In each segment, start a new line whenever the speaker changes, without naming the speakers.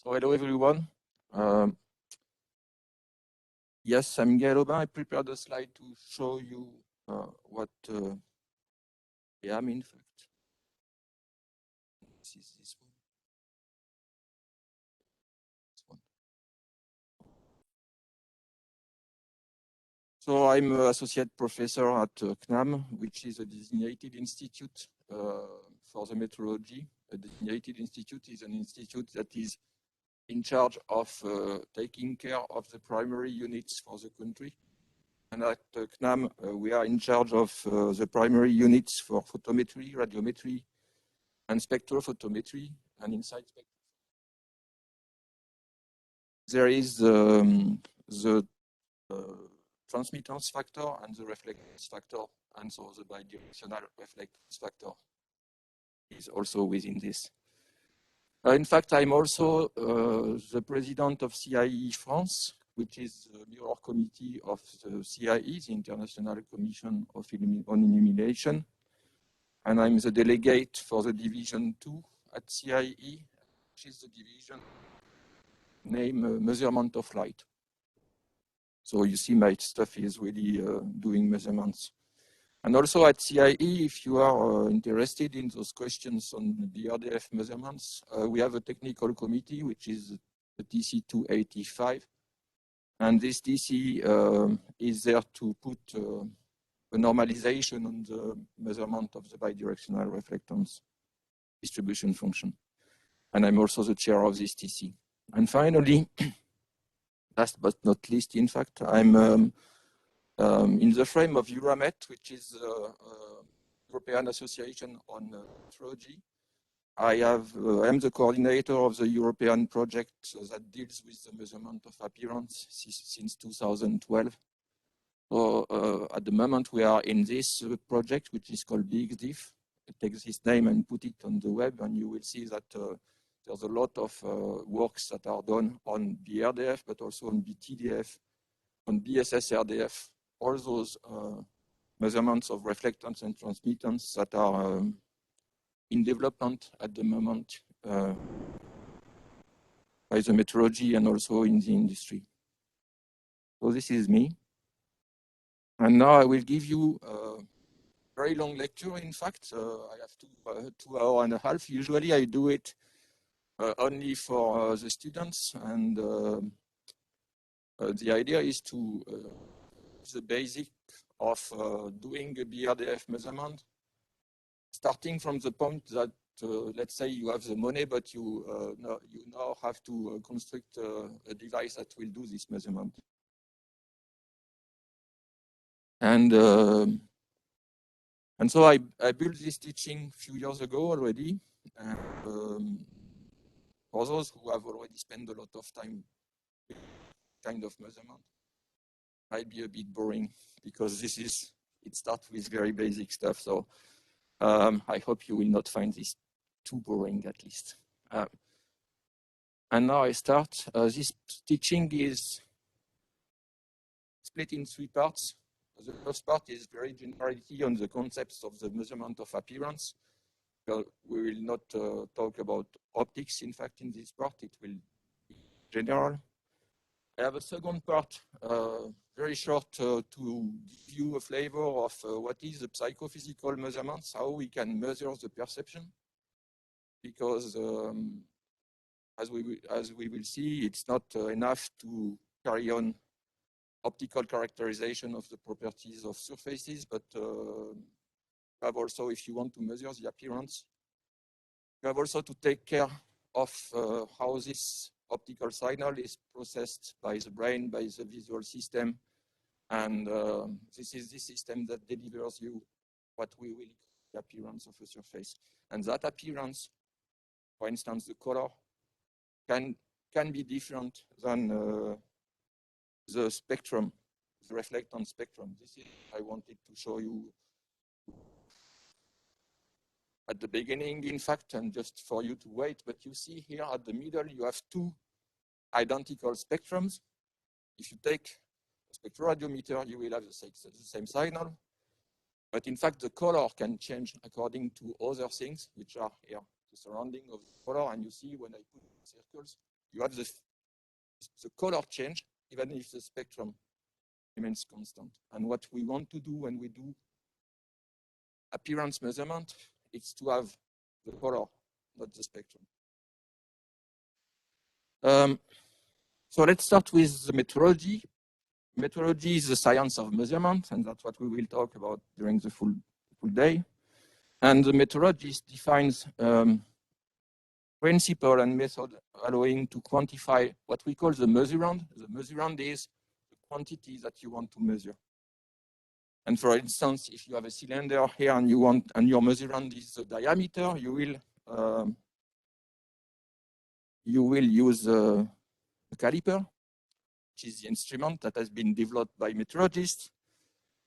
So hello everyone. Yes, I'm Gael Obein. I prepared a slide to show you what I am in fact. This is this one. This one. So I'm an associate professor at CNAM, which is a designated institute for the meteorology. A designated institute is an institute that is in charge of taking care of the primary units for the country. And at CNAM, we are in charge of the primary units for photometry, radiometry, and spectrophotometry. And inside there is the transmittance factor and the reflectance factor, and so the bidirectional reflectance factor is also within this. In fact, I'm also the president of CIE France, which is the mirror committee of the CIE, the International Commission on Illumination. And I'm the delegate for the Division 2 at CIE, which is the division named Measurement of Light. So you see my stuff is really doing measurements. And also at CIE, if you are interested in those questions on the RDF measurements, we have a technical committee, which is the TC 285. And this TC is there to put a normalization on the measurement of the bidirectional reflectance distribution function. And I'm also the chair of this TC. And finally, last but not least, in fact, I'm in the frame of Euramet, which is the European Association on Meteorology. I am the coordinator of the European project that deals with the measurement of appearance since 2012. So at the moment we are in this project, which is called BXDIF. I take this name and put it on the web, and you will see that there's a lot of works that are done on BRDF, but also on BTDF, on BSS-RDF, all those measurements of reflectance and transmittance that are in development at the moment by the meteorology and also in the industry. So this is me. And now I will give you a very long lecture. In fact, I have 2 hours and a half. Usually I do it only for the students, and the idea is to the basic of doing a BRDF measurement, starting from the point that let's say you have the money, but you now have to construct a device that will do this measurement. And so I built this teaching a few years ago already. And, for those who have already spent a lot of time with kind of measurement, might be a bit boring because it starts with very basic stuff. So I hope you will not find this too boring, at least. And now I start. This teaching is split in 3 parts. The first part is very generality on the concepts of the measurement of appearance. We will not talk about optics, in fact, in this part. It will be general. I have a second part, very short, to give you a flavor of what is the psychophysical measurements, how we can measure the perception. Because as we will see, it's not enough to carry on optical characterization of the properties of surfaces, but have also, if you want to measure the appearance, you have also to take care of how this optical signal is processed by the brain, by the visual system, and this is the system that delivers you what we will call the appearance of a surface. And that appearance, for instance, the color, can be different than the spectrum, the reflectance spectrum. This is I wanted to show you at the beginning, in fact, and just for you to wait. But you see here at the middle, you have 2 identical spectrums. If you take a spectroradiometer, you will have the same signal. But in fact, the color can change according to other things, which are here, the surrounding of the color. And you see when I put circles, you have the color change, even if the spectrum remains constant. And what we want to do when we do appearance measurement is to have the color, not the spectrum. So let's start with the methodology. Methodology is the science of measurement, and that's what we will talk about during the full day. And the methodology defines principle and method allowing to quantify what we call the measurand. The measurand is the quantity that you want to measure. And for instance, if you have a cylinder here and your measurand is the diameter, you will use a caliper, which is the instrument that has been developed by metrologists.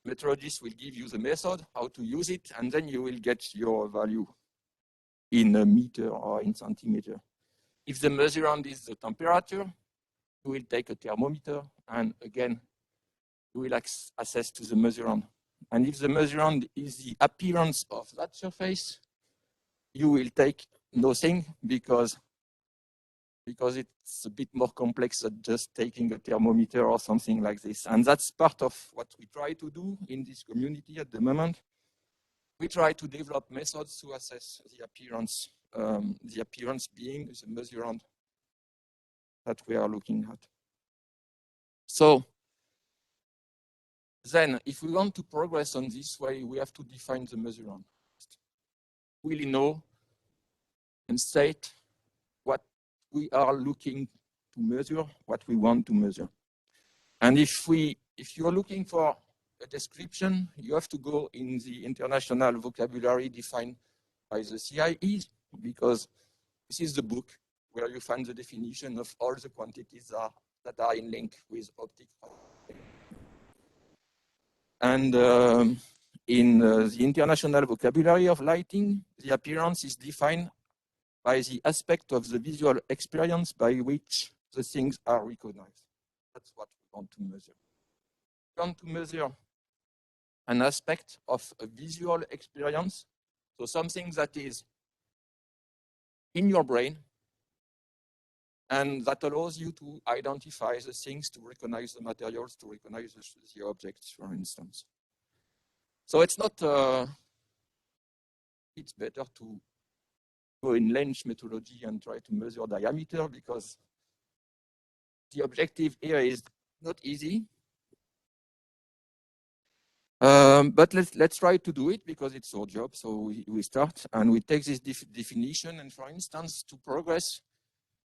Metrologists will give you the method, how to use it, and then you will get your value in a meter or in centimeter. If the measurand is the temperature, you will take a thermometer, and again, you will access to the measurand. And if the measurand is the appearance of that surface, you will take nothing because it's a bit more complex than just taking a thermometer or something like this. And that's part of what we try to do in this community at the moment. We try to develop methods to assess the appearance being the measurand that we are looking at. So then, if we want to progress on this way, we have to define the measurand. Really know and state what we are looking to measure, what we want to measure. And if you're looking for a description, you have to go in the international vocabulary defined by the CIE, because this is the book where you find the definition of all the quantities that are in link with optic. And in the international vocabulary of lighting, the appearance is defined by the aspect of the visual experience by which the things are recognized. That's what we want to measure. We want to measure an aspect of a visual experience, so something that is in your brain and that allows you to identify the things, to recognize the materials, to recognize the objects, for instance. So it's not, it's better to go in lens methodology and try to measure diameter, because the objective here is not easy. But let's try to do it because it's our job. So we start and we take this definition. And for instance, to progress,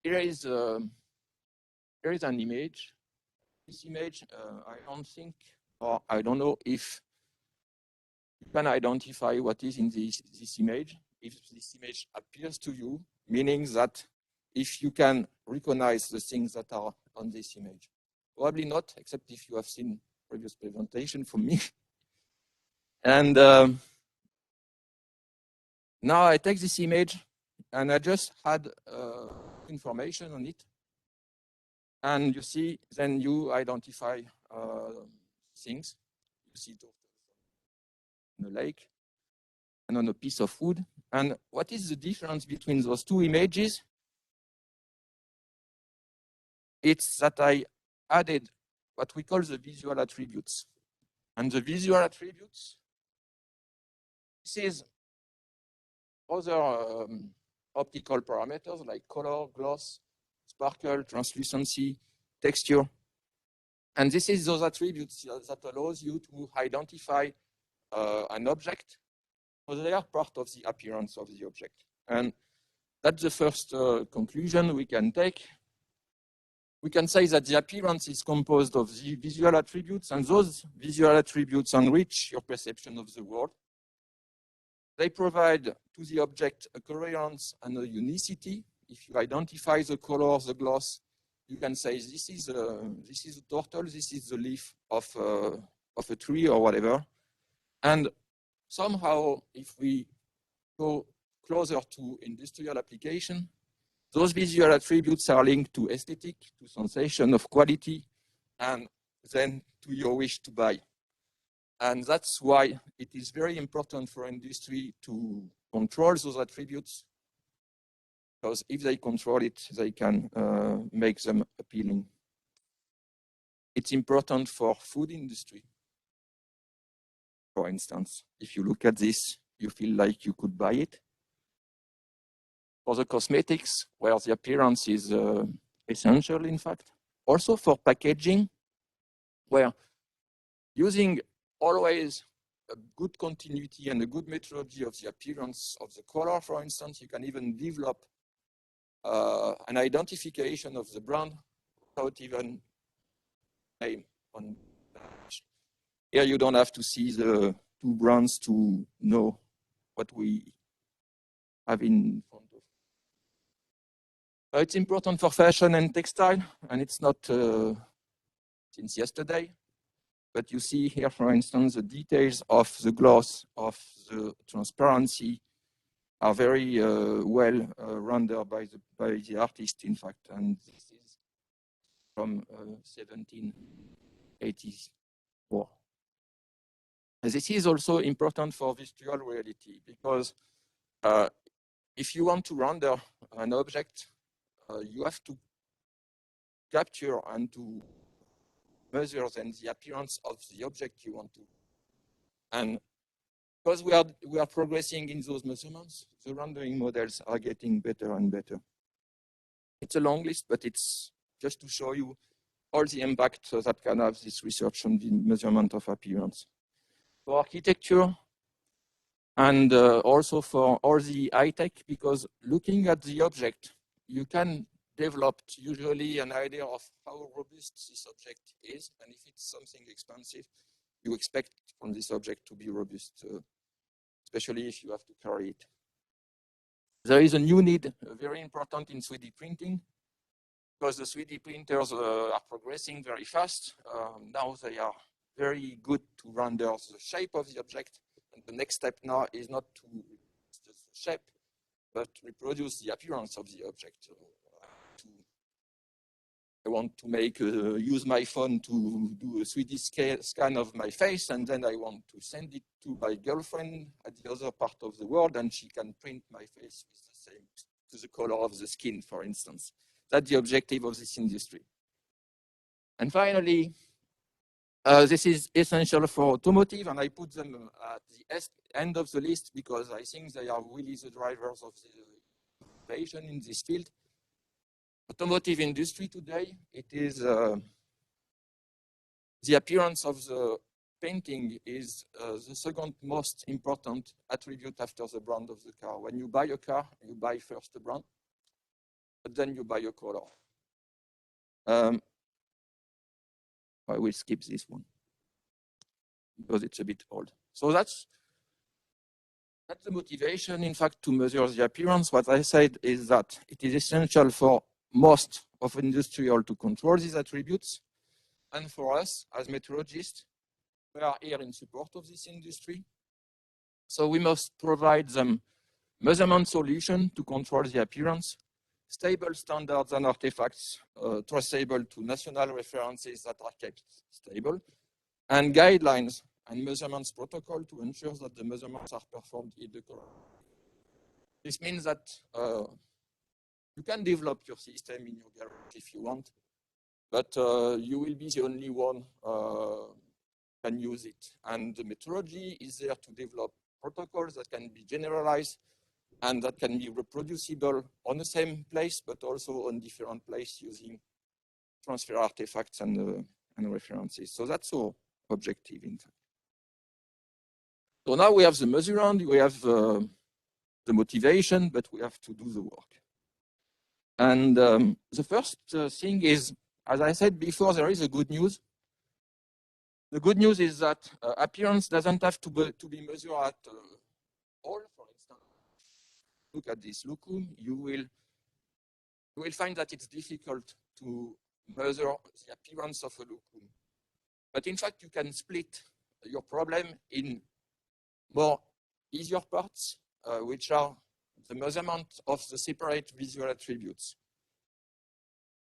here is an image. This image, I don't think, or I don't know if you can identify what is in this image. If this image appears to you, meaning that if you can recognize the things that are on this image. Probably not, except if you have seen previous presentation from me. And now I take this image and I just had information on it. And you see, then you identify things. You see turtles in a lake and on a piece of wood. And what is the difference between those two images? It's that I added what we call the visual attributes. And the visual attributes, this is other optical parameters like color, gloss, sparkle, translucency, texture. And this is those attributes that allows you to identify an object. So they are part of the appearance of the object. And that's the first conclusion we can take. We can say that the appearance is composed of the visual attributes, and those visual attributes enrich your perception of the world. They provide to the object a coherence and a unicity. If you identify the color, the gloss, you can say this is a turtle, this is the leaf of a tree or whatever. And somehow, if we go closer to industrial application, those visual attributes are linked to aesthetic, to sensation of quality, and then to your wish to buy. And that's why it is very important for industry to control those attributes because if they control it, they can make them appealing. It's important for food industry. For instance, if you look at this, you feel like you could buy it. For the cosmetics, where the appearance is essential, in fact. Also for packaging, where using always a good continuity and a good methodology of the appearance of the color, for instance, you can even develop an identification of the brand without even name on the page. Here you don't have to see the two brands to know what we have in front of. It's important for fashion and textile, and it's not since yesterday. But you see here, for instance, the details of the gloss, of the transparency are very well rendered by the artist, in fact. And this is from 1784. This is also important for virtual reality, because if you want to render an object, you have to capture and to measure then the appearance of the object you want to. And because we are progressing in those measurements, the rendering models are getting better and better. It's a long list, but it's just to show you all the impact that can have this research on the measurement of appearance. For architecture, and also for all the high tech, because looking at the object, you can develop usually an idea of how robust this object is, and if it's something expensive, you expect from this object to be robust, especially if you have to carry it. There is a new need, very important in 3D printing, because the 3D printers are progressing very fast. Now they are very good to render the shape of the object, and the next step now is not to reproduce the shape, but reproduce the appearance of the object. I want to use my phone to do a 3D scan of my face, and then I want to send it to my girlfriend at the other part of the world, and she can print my face with the same, to the color of the skin, for instance. That's the objective of this industry. And finally, this is essential for automotive, and I put them at the end of the list because I think they are really the drivers of the innovation in this field. Automotive industry today, it is the appearance of the painting is the second most important attribute after the brand of the car. When you buy a car, you buy first the brand, but then you buy a color. I will skip this one because it's a bit old. So that's the motivation, in fact, to measure the appearance. What I said is that it is essential for most of industrial to control these attributes. And for us, as metrologists, we are here in support of this industry. So we must provide them measurement solution to control the appearance, stable standards and artifacts traceable to national references that are kept stable, and guidelines and measurements protocol to ensure that the measurements are performed in the correct way. This means that you can develop your system in your garage if you want, but you will be the only one can use it. And the methodology is there to develop protocols that can be generalized and that can be reproducible on the same place, but also on different places using transfer artifacts and references. So that's our objective, in fact. So now we have the measurement, we have the motivation, but we have to do the work. And the first thing is, as I said before, there is a good news. The good news is that appearance doesn't have to be measured at all. For instance, look at this lucum. You will find that it's difficult to measure the appearance of a lucum. But in fact, you can split your problem in more easier parts, which are the measurement of the separate visual attributes.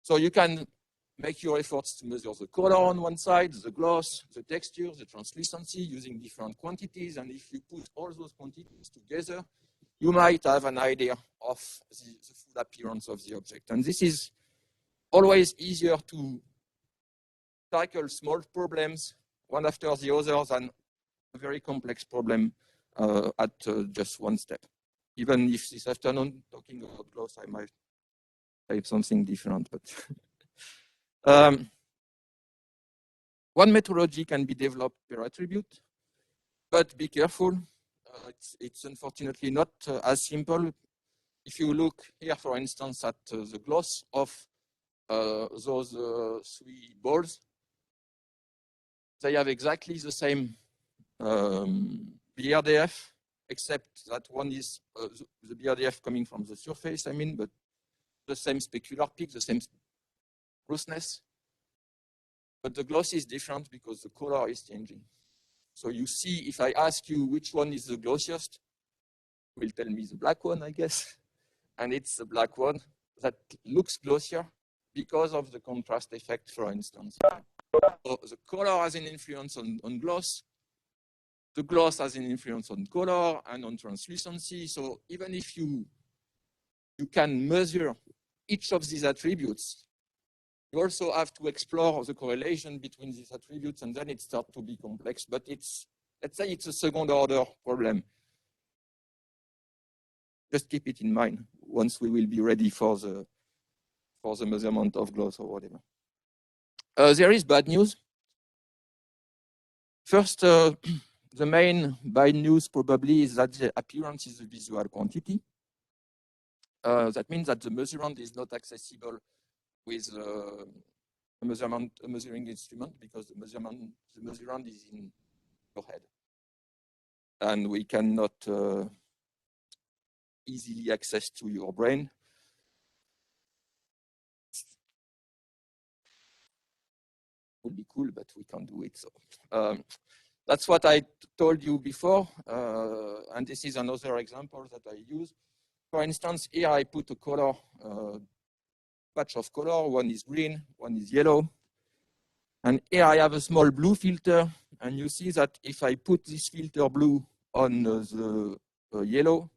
So you can make your efforts to measure the color on one side, the gloss, the texture, the translucency using different quantities. And if you put all those quantities together, you might have an idea of the full appearance of the object. And this is always easier to tackle small problems one after the other than a very complex problem at just one step. Even if this afternoon, talking about gloss, I might have something different. But one methodology can be developed per attribute, but be careful. It's unfortunately not as simple. If you look here, for instance, at the gloss of those 3 balls, they have exactly the same BRDF, except that one is the BRDF coming from the surface, I mean, but the same specular peak, the same smoothness. But the gloss is different because the color is changing. So you see, if I ask you which one is the glossiest, you will tell me the black one, I guess. And it's the black one that looks glossier because of the contrast effect, for instance. So the color has an influence on gloss. The gloss has an influence on color and on translucency. So even if you can measure each of these attributes, you also have to explore the correlation between these attributes, and then it starts to be complex. But let's say it's a second order problem. Just keep it in mind once we will be ready for the measurement of gloss or whatever. There is bad news. First, the main bad news probably is that the appearance is a visual quantity. That means that the measurement is not accessible with a measuring instrument, because the measurement is in your head. And we cannot easily access to your brain. Would be cool, but we can't do it. So that's what I told you before. And this is another example that I use. For instance, here I put a color, patch of color. One is green, one is yellow. And here I have a small blue filter. And you see that if I put this filter blue on the yellow,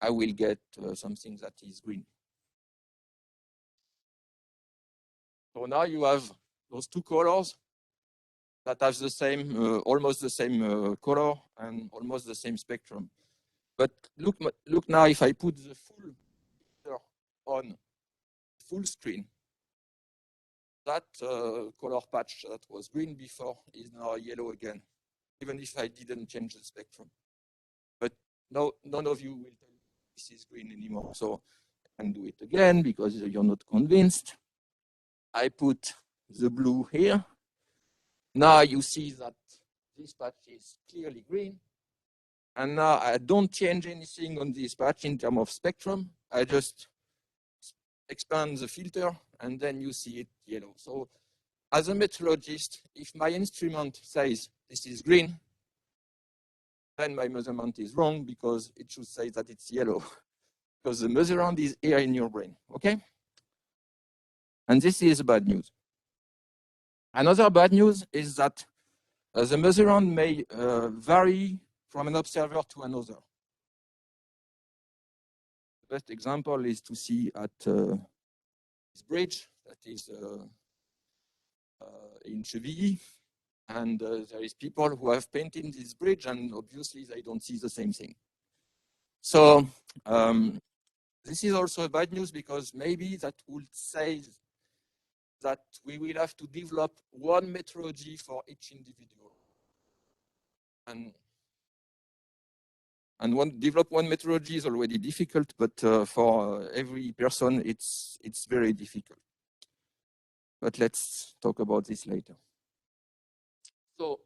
I will get something that is green. So now you have those 2 colors that have the same, almost the same color and almost the same spectrum. But look now, if I put the full filter on full screen, that color patch that was green before is now yellow again, even if I didn't change the spectrum. But no, none of you will tell me this is green anymore. So I can do it again because you're not convinced. I put the blue here. Now you see that this patch is clearly green. And now I don't change anything on this patch in terms of spectrum. I just expand the filter, and then you see it yellow. So as a metrologist, if my instrument says this is green, then my measurement is wrong, because it should say that it's yellow, because the measurement is here in your brain, okay? And this is bad news. Another bad news is that the measurement may vary from an observer to another. The best example is to see at this bridge that is in Chevilly. And there is people who have painted this bridge, and obviously they don't see the same thing. So this is also bad news, because maybe that would say that we will have to develop one methodology for each individual. And develop one methodology is already difficult, but for every person, it's very difficult. But let's talk about this later. So